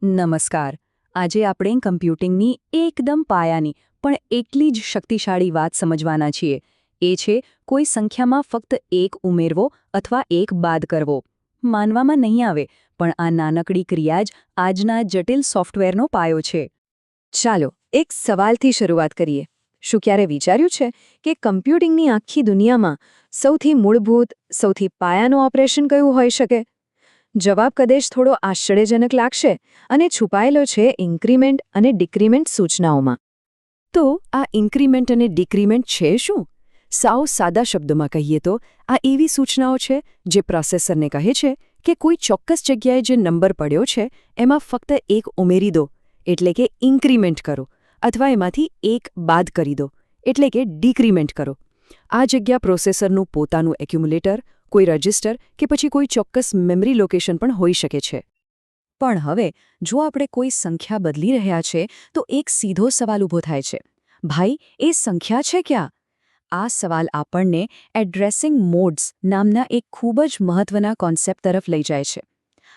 નમસ્કાર. આજે આપણે કમ્પ્યુટિંગની એકદમ પાયાની પણ એટલી જ શક્તિશાળી વાત સમજવાના છીએ. એ છે કોઈ સંખ્યામાં ફક્ત એક ઉમેરવો અથવા એક બાદ કરવો. માનવામાં નહીં આવે, પણ આ નાનકડી ક્રિયા જ આજના જટિલ સોફ્ટવેરનો પાયો છે. ચાલો એક સવાલથી શરૂઆત કરીએ. શું ક્યારે વિચાર્યું છે કે કમ્પ્યુટિંગની આખી દુનિયામાં સૌથી મૂળભૂત, સૌથી પાયાનું ઓપરેશન કયું હોઈ શકે? જવાબ કદાચ થોડો આશ્ચર્યજનક લાગશે અને છુપાયેલો છે ઇન્ક્રીમેન્ટ અને ડિક્રીમેન્ટ સૂચનાઓમાં. તો આ ઇન્ક્રીમેન્ટ અને ડિક્રીમેન્ટ છે શું? સાવ સાદા શબ્દોમાં કહીએ તો આ એવી સૂચનાઓ છે જે પ્રોસેસરને કહે છે કે કોઈ ચોક્કસ જગ્યાએ જે નંબર પડ્યો છે એમાં ફક્ત એક ઉમેરી દો, એટલે કે ઇન્ક્રીમેન્ટ કરો, અથવા એમાંથી એક બાદ કરી દો, એટલે કે ડિક્રીમેન્ટ કરો. આ જગ્યા પ્રોસેસરનું પોતાનું એક્યુમ્યુલેટર, કોઈ રજિસ્ટર કે પછી કોઈ ચોક્કસ મેમરી લોકેશન પણ હોઈ શકે છે. પણ હવે જો આપણે કોઈ સંખ્યા બદલી રહ્યા છે તો એક સીધો સવાલ ઊભો થાય છે. ભાઈ, એ સંખ્યા છે ક્યાં? આ સવાલ આપણને એડ્રેસિંગ મોડ્સ નામના એક ખૂબ જ મહત્વના કોન્સેપ્ટ તરફ લઈ જાય છે.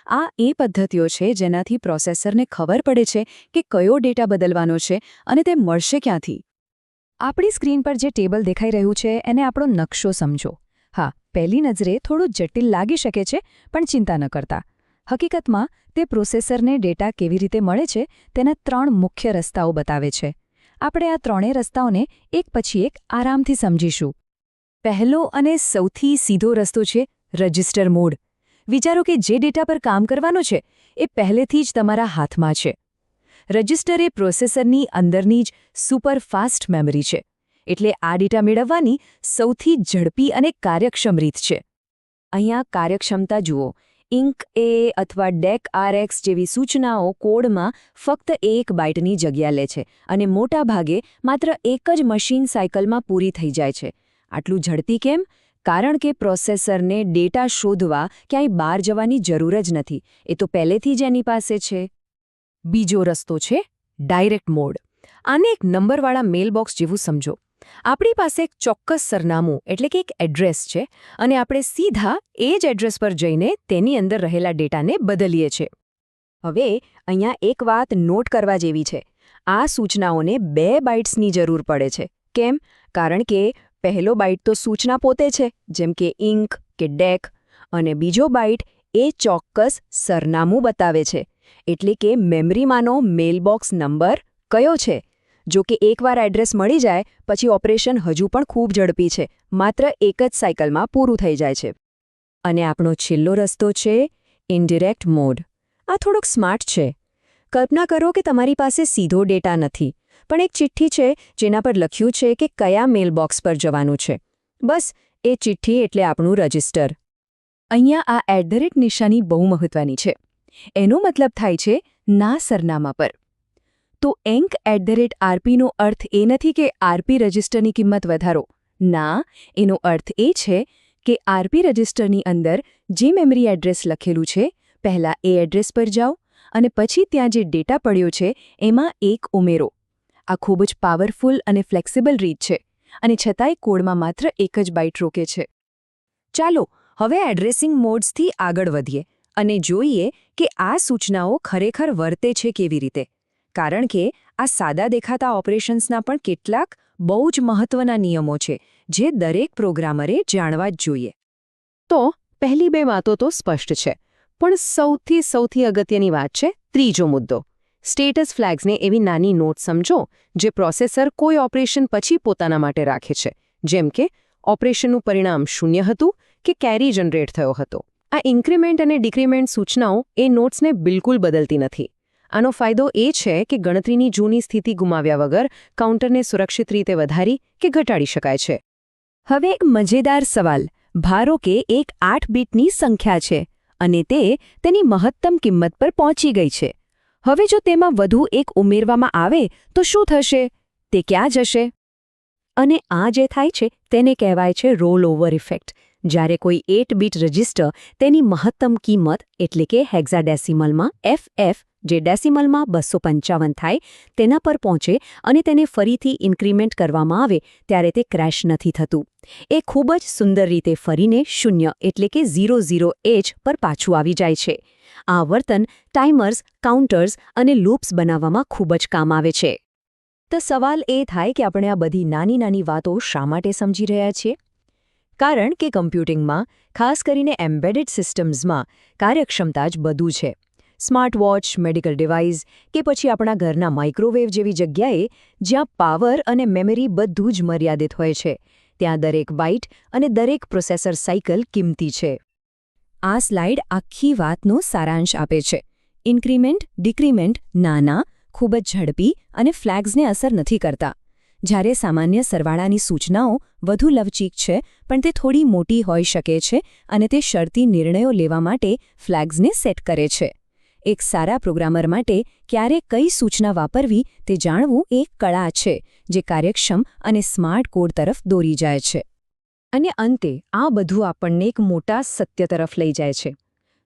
આ એ પદ્ધતિઓ છે જેનાથી પ્રોસેસરને ખબર પડે છે કે કયો ડેટા બદલવાનો છે અને તે મળશે ક્યાંથી. આપણી સ્ક્રીન પર જે ટેબલ દેખાઈ રહ્યું છે એને આપણો નકશો સમજો. હા, પહેલી નજરે થોડું જટિલ લાગી શકે છે, પણ ચિંતા ન કરતા. હકીકતમાં તે પ્રોસેસરને ડેટા કેવી રીતે મળે છે તેના 3 મુખ્ય રસ્તાઓ બતાવે છે. આપણે આ ત્રણેય રસ્તાઓને એક પછી એક આરામથી સમજીશું. પહેલો અને સૌથી સીધો રસ્તો છે રજિસ્ટર મોડ. વિચારો કે જે ડેટા પર કામ કરવાનો છે એ પહેલેથી જ તમારા હાથમાં છે. રજિસ્ટર એ પ્રોસેસરની અંદરની જ સુપર ફાસ્ટ મેમરી છે. એટલે આ ડેટા મેળવવાની સૌથી ઝડપી અને કાર્યક્ષમ રીત છે. અહીંયા કાર્યક્ષમતા જુઓ. ઇન્ક એ અથવા ડેક RX જેવી સૂચનાઓ કોડમાં ફક્ત 1 બાઇટની જગ્યા લે છે અને મોટાભાગે માત્ર એક જ મશીન સાયકલમાં પૂરી થઈ જાય છે. આટલું ઝડપી કેમ? કારણ કે પ્રોસેસરને ડેટા શોધવા ક્યાંય બહાર જવાની જરૂર જ નથી. એ તો પહેલેથી જ એની પાસે છે. બીજો રસ્તો છે ડાયરેક્ટ મોડ. આને એક નંબરવાળા મેલબોક્સ જેવું સમજો. આપણી પાસે એક ચોક્કસ સરનામું એટલે કે એક એડ્રેસ છે અને આપણે સીધા એ જ એડ્રેસ પર જઈને તેની અંદર રહેલા ડેટાને બદલીએ છીએ. હવે અહીંયા એક વાત નોટ કરવા જેવી છે. આ સૂચનાઓને 2 બાઇટ્સની જરૂર પડે છે. કેમ? કારણ કે પહેલો બાઇટ તો સૂચના પોતે છે, જેમ કે ઇન્ક કે ડેક, અને બીજો બાઇટ એ ચોક્કસ સરનામું બતાવે છે, એટલે કે મેમરીમાંનો મેલબોક્સ નંબર કયો છે. જો કે એકવાર એડ્રેસ મળી જાય પછી ઓપરેશન હજુ પણ ખૂબ ઝડપી છે, માત્ર એક જ સાયકલમાં પૂરું થઈ જાય છે. અને આપણો છેલ્લો રસ્તો છે ઇનડિરેક્ટ મોડ. આ થોડોક સ્માર્ટ છે. કલ્પના કરો કે તમારી પાસે સીધો ડેટા નથી, પણ એક ચિઠ્ઠી છે જેના પર લખ્યું છે કે કયા મેલબોક્સ પર જવાનું છે. બસ એ ચિઠ્ઠી એટલે આપણું રજિસ્ટર. અહીંયા આ @ નિશાની બહુ મહત્વની છે. એનો મતલબ થાય છે ના સરનામા પર. તો ENC @RP નો અર્થ એ નથી કે RP રજિસ્ટરની કિંમત વધારો. ના, એનો અર્થ એ છે કે RP રજિસ્ટરની અંદર જે મેમરી એડ્રેસ લખેલું છે, પહેલાં એ એડ્રેસ પર જાઓ અને પછી ત્યાં જે ડેટા પડ્યો છે એમાં એક ઉમેરો. આ ખૂબ જ પાવરફુલ અને ફ્લેક્સિબલ રીત છે, અને છતાંય કોડમાં માત્ર એક જ બાઇટ રોકે છે. ચાલો હવે એડ્રેસિંગ મોડ્સથી આગળ વધીએ અને જોઈએ કે આ સૂચનાઓ ખરેખર વર્તે છે કેવી રીતે. કારણ કે આ સાદા દેખાતા ઓપરેશન્સના પણ કેટલાક બહુ જ મહત્વના નિયમો છે જે દરેક પ્રોગ્રામરે જાણવા જ જોઈએ. તો પહેલી 2 વાતો તો સ્પષ્ટ છે, પણ સૌથી અગત્યની વાત છે ત્રીજો મુદ્દો. સ્ટેટસ ફ્લેગ્સને એવી નાની નોટ સમજો જે પ્રોસેસર કોઈ ઓપરેશન પછી પોતાના માટે રાખે છે, જેમ કે ઓપરેશનનું પરિણામ 0 હતું કે કેરી જનરેટ થયો હતો. આ ઇન્ક્રીમેન્ટ અને ડિક્રીમેન્ટ સૂચનાઓ એ નોટ્સને બિલકુલ બદલતી નથી. આનો ફાયદો એ છે કે ગણતરીની જૂની સ્થિતિ ગુમાવ્યા વગર કાઉન્ટરને સુરક્ષિત રીતે વધારી કે ઘટાડી શકાય છે. હવે એક મજેદાર સવાલ. ધારો કે એક 8 બીટની સંખ્યા છે અને તે તેની મહત્તમ કિંમત પર પહોંચી ગઈ છે. હવે જો તેમાં વધુ એક ઉમેરવામાં આવે તો શું થશે? તે ક્યાં જશે? અને આ જે થાય છે તેને કહેવાય છે રોલ ઓવર ઇફેક્ટ. જ્યારે કોઈ 8 બીટ રજિસ્ટર તેની મહત્તમ કિંમત એટલે કે હેક્સાડેસિમલમાં FF, જે ડેસિમલમાં 255 થાય, તેના પર પહોંચે અને તેને ફરીથી ઇન્ક્રીમેન્ટ કરવામાં આવે ત્યારે તે ક્રેશ નથી થતું. એ ખૂબ જ સુંદર રીતે ફરીને 0 એટલે કે 00H પર પાછું આવી જાય છે. આ વર્તન ટાઈમર્સ, કાઉન્ટર્સ અને લૂપ્સ બનાવવામાં ખૂબ જ કામ આવે છે. તો સવાલ એ થાય કે આપણે આ બધી નાની નાની વાતો શા માટે સમજી રહ્યા છીએ? કારણ કે કમ્પ્યુટિંગમાં, ખાસ કરીને એમ્બેડેડ સિસ્ટમ્સમાં, કાર્યક્ષમતા જ બધું છે. સ્માર્ટ વોચ, મેડિકલ ડિવાઇસ કે પછી આપણા ઘરના માઇક્રોવેવ જેવી જગ્યાએ જ્યાં પાવર અને મેમરી બધું જ મર્યાદિત હોય છે, ત્યાં દરેક બાઇટ અને દરેક પ્રોસેસર સાયકલ કિંમતી છે. આ સ્લાઇડ આખી વાતનો સારાંશ આપે છે. ઇન્ક્રીમેન્ટ, ડિક્રીમેન્ટ નાના, ખૂબ જ ઝડપી અને ફ્લેગ્સને અસર નથી કરતા. જ્યારે સામાન્ય સરવાળાની સૂચનાઓ વધુ લવચીક છે, પણ તે થોડી મોટી હોઈ શકે છે અને તે શરતી નિર્ણયો લેવા માટે ફ્લેગ્સને સેટ કરે છે. એક સારા પ્રોગ્રામર માટે ક્યારે કઈ સૂચના વાપરવી તે જાણવું એક કળા છે, જે કાર્યક્ષમ અને સ્માર્ટ કોડ તરફ દોરી જાય છે. અને અંતે આ બધું આપણને એક મોટા સત્ય તરફ લઈ જાય છે.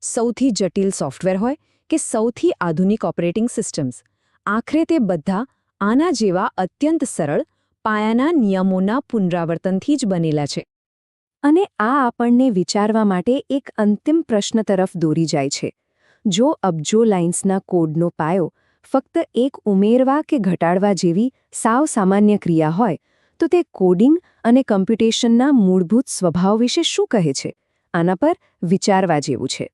સૌથી જટિલ સોફ્ટવેર હોય કે સૌથી આધુનિક ઓપરેટિંગ સિસ્ટમ્સ, આખરે તે બધા આના જેવા અત્યંત સરળ, પાયાના નિયમોના પુનરાવર્તનથી જ બનેલા છે. અને આ આપણને વિચારવા માટે એક અંતિમ પ્રશ્ન તરફ દોરી જાય છે. જો અબજો લાઇન્સના કોડનો પાયો ફક્ત એક ઉમેરવા કે ઘટાડવા જેવી સાવ સામાન્ય ક્રિયા હોય, તો તે કોડિંગ અને કમ્પ્યુટેશનના મૂળભૂત સ્વભાવ વિશે શું કહે છે? આના પર વિચારવા જેવું છે.